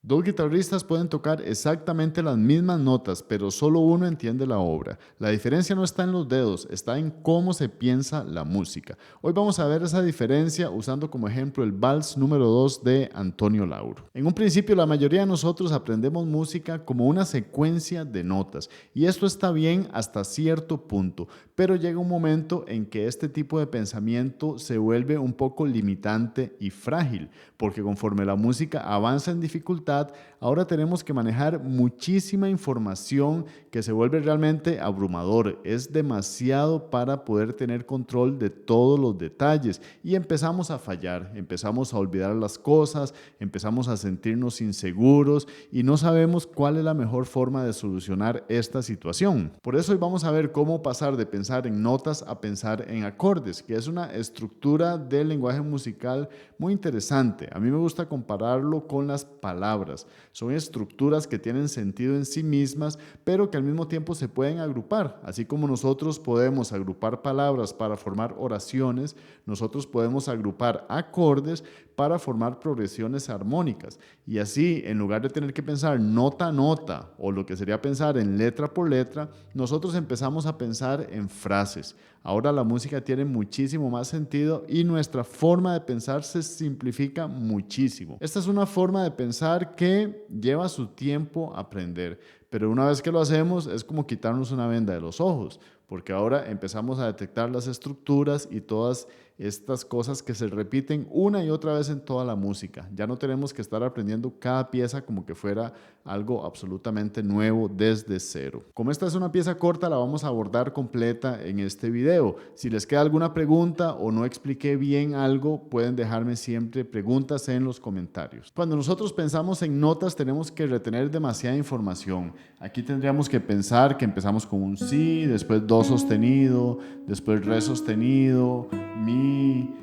Dos guitarristas pueden tocar exactamente las mismas notas, pero solo uno entiende la obra. La diferencia no está en los dedos, está en cómo se piensa la música. Hoy vamos a ver esa diferencia usando como ejemplo el Vals número 2 de Antonio Lauro. En un principio, la mayoría de nosotros aprendemos música como una secuencia de notas, y esto está bien hasta cierto punto, pero llega un momento en que este tipo de pensamiento se vuelve un poco limitante y frágil, porque conforme la música avanza en dificultad, ahora tenemos que manejar muchísima información que se vuelve realmente abrumador. Es demasiado para poder tener control de todos los detalles y empezamos a fallar, empezamos a olvidar las cosas, empezamos a sentirnos inseguros y no sabemos cuál es la mejor forma de solucionar esta situación. Por eso hoy vamos a ver cómo pasar de pensar en notas a pensar en acordes, que es una estructura del lenguaje musical muy interesante. A mí me gusta compararlo con las palabras. Son estructuras que tienen sentido en sí mismas, pero que al mismo tiempo se pueden agrupar. Así como nosotros podemos agrupar palabras para formar oraciones, nosotros podemos agrupar acordes para formar progresiones armónicas. Y así, en lugar de tener que pensar nota a nota o lo que sería pensar en letra por letra, nosotros empezamos a pensar en frases. Ahora la música tiene muchísimo más sentido y nuestra forma de pensar se simplifica muchísimo. Esta es una forma de pensar que lleva su tiempo aprender, pero una vez que lo hacemos es como quitarnos una venda de los ojos, porque ahora empezamos a detectar las estructuras y todas estas cosas que se repiten una y otra vez en toda la música. Ya no tenemos que estar aprendiendo cada pieza como que fuera algo absolutamente nuevo desde cero. Como esta es una pieza corta, la vamos a abordar completa en este video. Si les queda alguna pregunta o no expliqué bien algo, pueden dejarme siempre preguntas en los comentarios. Cuando nosotros pensamos en notas, tenemos que retener demasiada información. Aquí tendríamos que pensar que empezamos con un si, después do sostenido, después re sostenido, mi,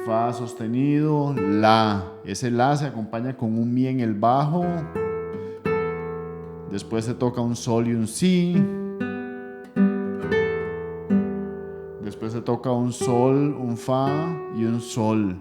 fa sostenido, la. Ese la se acompaña con un mi en el bajo. Después se toca un sol y un si. Después se toca un sol, un fa y un sol.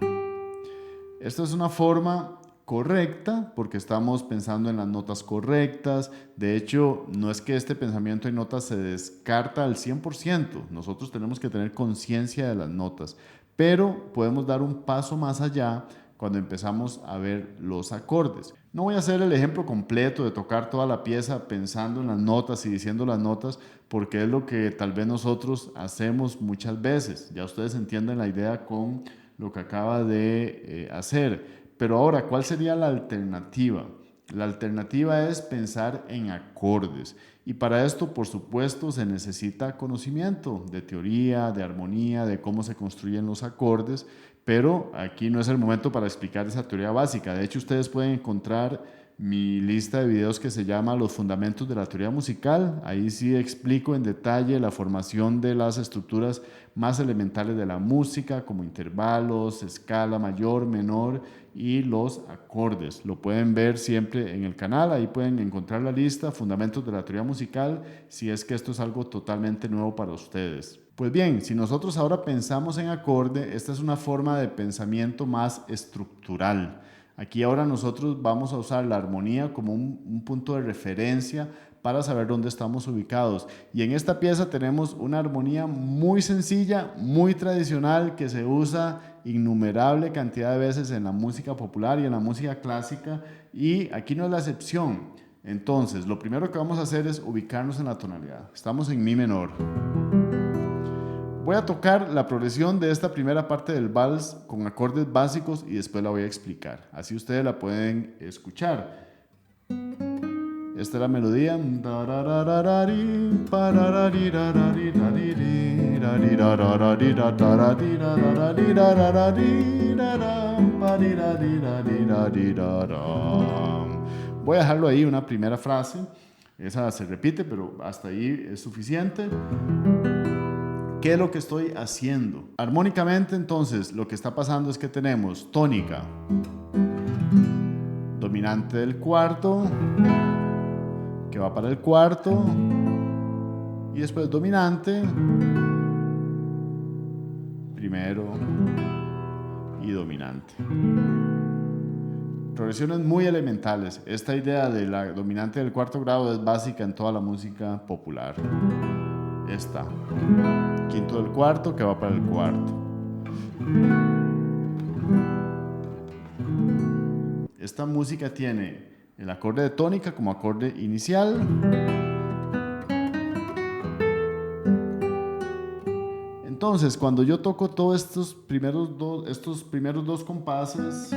Esta es una forma correcta porque estamos pensando en las notas correctas. De hecho, no es que este pensamiento en notas se descarta al 100%. Nosotros tenemos que tener conciencia de las notas, pero podemos dar un paso más allá cuando empezamos a ver los acordes. No voy a hacer el ejemplo completo de tocar toda la pieza pensando en las notas y diciendo las notas, porque es lo que tal vez nosotros hacemos muchas veces. Ya ustedes entienden la idea con lo que acaba de hacer. Pero ahora, ¿cuál sería la alternativa? La alternativa es pensar en acordes. Y para esto, por supuesto, se necesita conocimiento de teoría, de armonía, de cómo se construyen los acordes, pero aquí no es el momento para explicar esa teoría básica. De hecho, ustedes pueden encontrar mi lista de videos que se llama Los Fundamentos de la Teoría Musical. Ahí sí explico en detalle la formación de las estructuras más elementales de la música, como intervalos, escala mayor, menor y los acordes. Lo pueden ver siempre en el canal, ahí pueden encontrar la lista Fundamentos de la Teoría Musical, si es que esto es algo totalmente nuevo para ustedes. Pues bien, si nosotros ahora pensamos en acorde, esta es una forma de pensamiento más estructural. Aquí ahora nosotros vamos a usar la armonía como un punto de referencia para saber dónde estamos ubicados. Y en esta pieza tenemos una armonía muy sencilla, muy tradicional, que se usa innumerable cantidad de veces en la música popular y en la música clásica, y aquí no es la excepción. Entonces, lo primero que vamos a hacer es ubicarnos en la tonalidad. Estamos en mi menor. Voy a tocar la progresión de esta primera parte del vals con acordes básicos y después la voy a explicar. Así ustedes la pueden escuchar. Esta es la melodía. Voy a dejarlo ahí, una primera frase. Esa se repite, pero hasta ahí es suficiente. ¿Qué es lo que estoy haciendo? Armónicamente, entonces, lo que está pasando es que tenemos tónica, dominante del cuarto, que va para el cuarto, y después dominante, primero y dominante. Progresiones muy elementales. Esta idea de la dominante del cuarto grado es básica en toda la música popular. Esta. Quinto del cuarto que va para el cuarto. Esta música tiene el acorde de tónica como acorde inicial. Entonces, cuando yo toco todos estos primeros dos compases,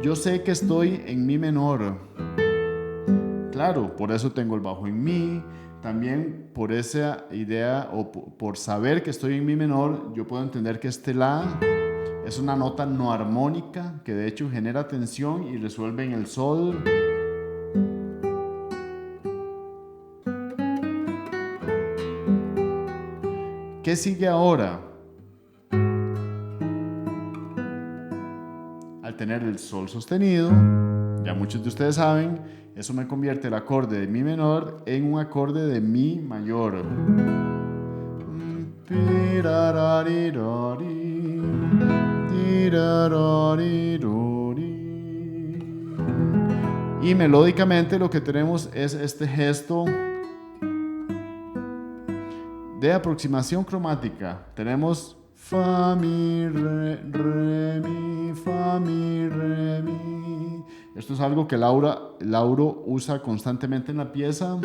yo sé que estoy en mi menor. Claro, por eso tengo el bajo en mi. También por esa idea o por saber que estoy en mi menor, yo puedo entender que este la es una nota no armónica que de hecho genera tensión y resuelve en el sol. ¿Qué sigue ahora? Al tener el sol sostenido, ya muchos de ustedes saben, eso me convierte el acorde de mi menor en un acorde de mi mayor. Y melódicamente lo que tenemos es este gesto de aproximación cromática. Tenemos fa, mi, re, mi, fa, mi, re, mi. Esto es algo que Lauro usa constantemente en la pieza.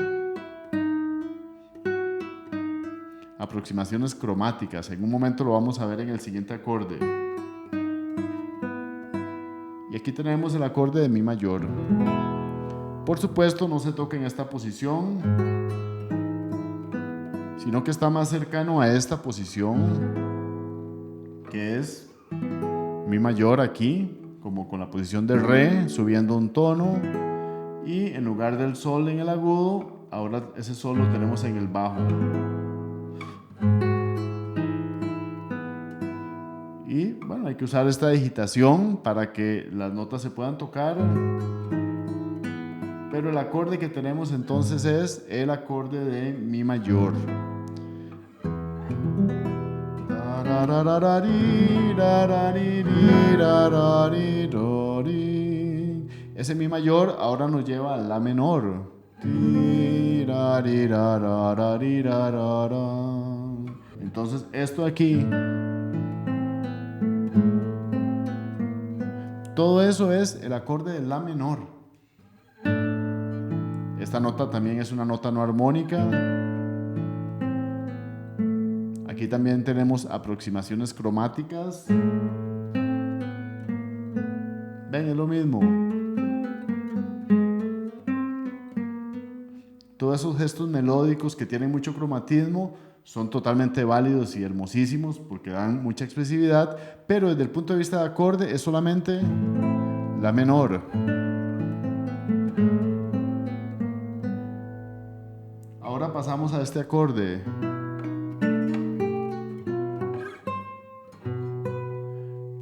Aproximaciones cromáticas. En un momento lo vamos a ver en el siguiente acorde. Y aquí tenemos el acorde de mi mayor. Por supuesto, no se toca en esta posición, sino que está más cercano a esta posición, que es mi mayor aquí, como con la posición de re, subiendo un tono, y en lugar del sol en el agudo, ahora ese sol lo tenemos en el bajo. Y bueno, hay que usar esta digitación para que las notas se puedan tocar. Pero el acorde que tenemos entonces es el acorde de mi mayor. Ese mi mayor ahora nos lleva a la menor. Entonces esto aquí, todo eso es el acorde de la menor. Esta nota también es una nota no armónica. Aquí también tenemos aproximaciones cromáticas. Ven, es lo mismo. Todos esos gestos melódicos que tienen mucho cromatismo son totalmente válidos y hermosísimos porque dan mucha expresividad, pero desde el punto de vista de acorde es solamente la menor. Ahora pasamos a este acorde.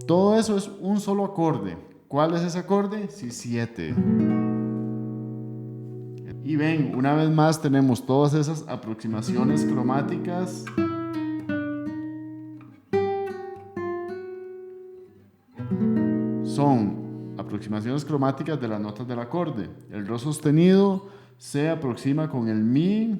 Todo eso es un solo acorde. ¿Cuál es ese acorde? Si7. Y ven, una vez más tenemos todas esas aproximaciones cromáticas. Son aproximaciones cromáticas de las notas del acorde. El do sostenido se aproxima con el mi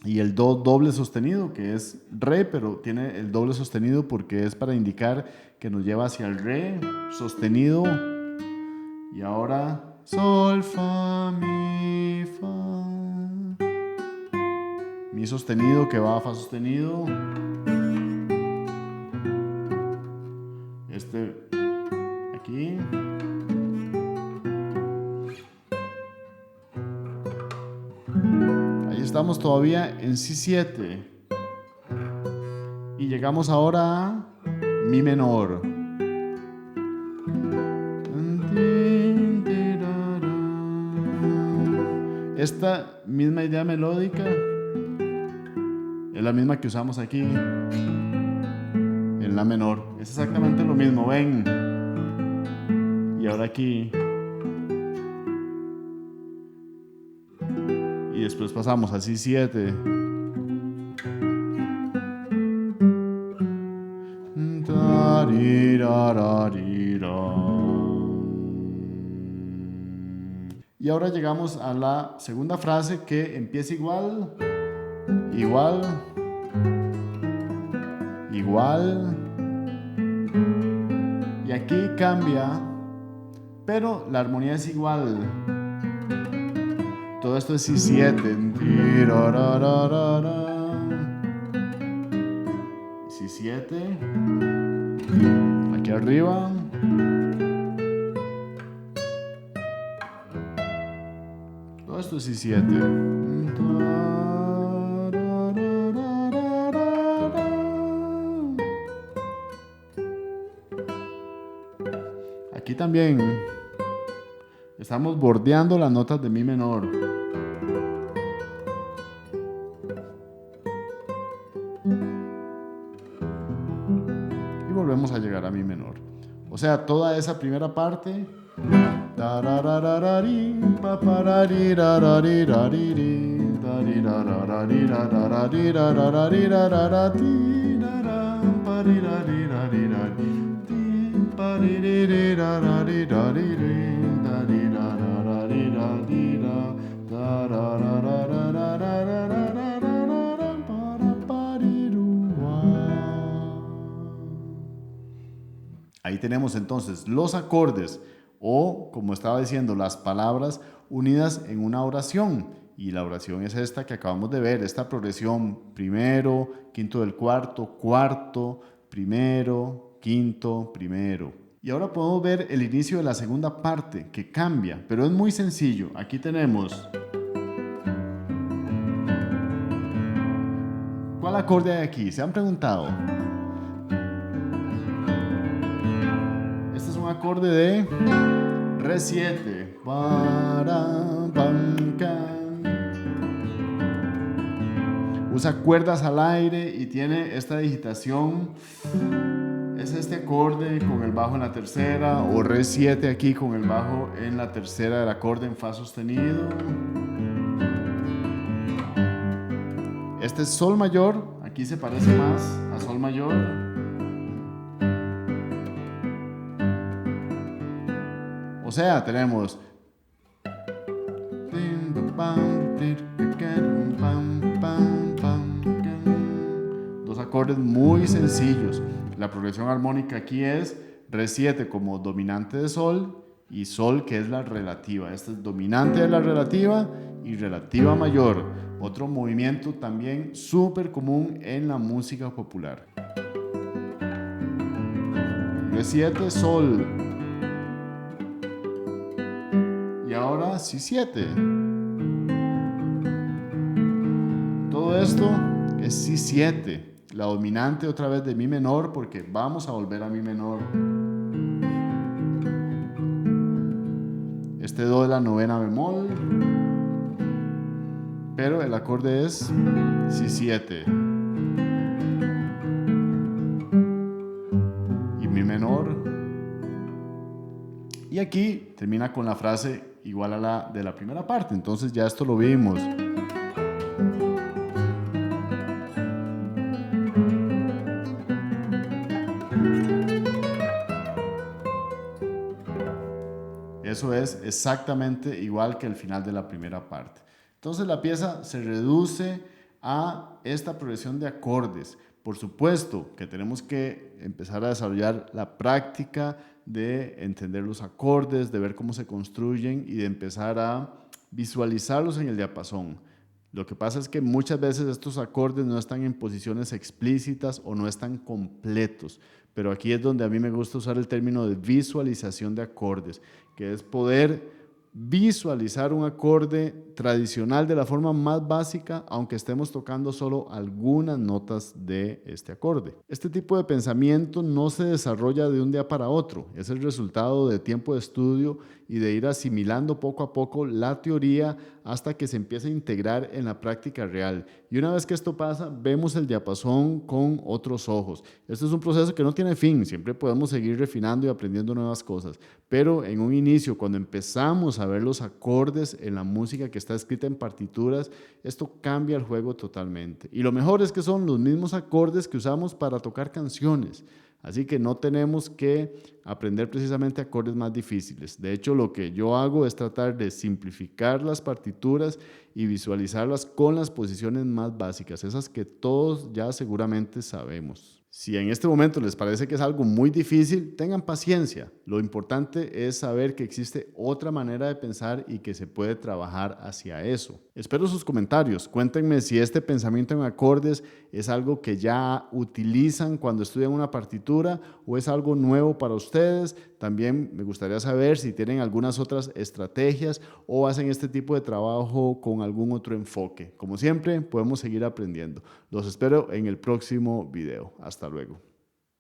y el do doble sostenido, que es re, pero tiene el doble sostenido porque es para indicar que nos lleva hacia el re sostenido. Y ahora sol, fa, mi, fa. Mi sostenido que va a fa sostenido. Este aquí. Ahí estamos todavía en si7. Y llegamos ahora a mi menor. Esta misma idea melódica es la misma que usamos aquí en la menor. Es exactamente lo mismo, ven. Y ahora aquí. Y después pasamos a si7. Y ahora llegamos a la segunda frase que empieza igual, igual, igual. Y aquí cambia, pero la armonía es igual. Todo esto es Si7. Si7. Aquí arriba. Todo esto es Si7. Aquí también estamos bordeando las notas de Mi menor. Y volvemos a llegar a Mi menor. O sea, toda esa primera parte. Ahí tenemos entonces los acordes o, como estaba diciendo, las palabras unidas en una oración. Y la oración es esta que acabamos de ver, esta progresión: primero, quinto del cuarto, cuarto, primero, quinto, primero. Y ahora podemos ver el inicio de la segunda parte, que cambia, pero es muy sencillo. Aquí tenemos... ¿Cuál acorde hay aquí? ¿Se han preguntado? Este es un acorde de Re7. Usa cuerdas al aire y tiene esta digitación. Es este acorde con el bajo en la tercera, o Re7 aquí con el bajo en la tercera del acorde en Fa sostenido. Este es Sol mayor, aquí se parece más a Sol mayor. O sea, tenemos dos acordes muy sencillos. La progresión armónica aquí es Re7 como dominante de Sol y Sol, que es la relativa. Esta es dominante de la relativa y relativa mayor. Otro movimiento también súper común en la música popular. Re7, Sol. Y ahora Si7. Todo esto es Si7. La dominante otra vez de Mi menor, porque vamos a volver a Mi menor. Este Do de la novena bemol. Pero el acorde es Si7. Y Mi menor. Y aquí termina con la frase igual a la de la primera parte. Entonces ya esto lo vimos. Eso es exactamente igual que el final de la primera parte. Entonces la pieza se reduce a esta progresión de acordes. Por supuesto que tenemos que empezar a desarrollar la práctica de entender los acordes, de ver cómo se construyen y de empezar a visualizarlos en el diapasón. Lo que pasa es que muchas veces estos acordes no están en posiciones explícitas o no están completos, pero aquí es donde a mí me gusta usar el término de visualización de acordes, que es poder visualizar un acorde tradicional de la forma más básica, aunque estemos tocando solo algunas notas de este acorde. Este tipo de pensamiento no se desarrolla de un día para otro, es el resultado de tiempo de estudio y de ir asimilando poco a poco la teoría hasta que se empieza a integrar en la práctica real. Y una vez que esto pasa, vemos el diapasón con otros ojos. Este es un proceso que no tiene fin, siempre podemos seguir refinando y aprendiendo nuevas cosas, pero en un inicio, cuando empezamos a ver los acordes en la música que está escrita en partituras, esto cambia el juego totalmente. Y lo mejor es que son los mismos acordes que usamos para tocar canciones. Así que no tenemos que aprender precisamente acordes más difíciles. De hecho, lo que yo hago es tratar de simplificar las partituras y visualizarlas con las posiciones más básicas, esas que todos ya seguramente sabemos. Si en este momento les parece que es algo muy difícil, tengan paciencia. Lo importante es saber que existe otra manera de pensar y que se puede trabajar hacia eso. Espero sus comentarios. Cuéntenme si este pensamiento en acordes es algo que ya utilizan cuando estudian una partitura o es algo nuevo para ustedes. También me gustaría saber si tienen algunas otras estrategias o hacen este tipo de trabajo con algún otro enfoque. Como siempre, podemos seguir aprendiendo. Los espero en el próximo video. Hasta luego.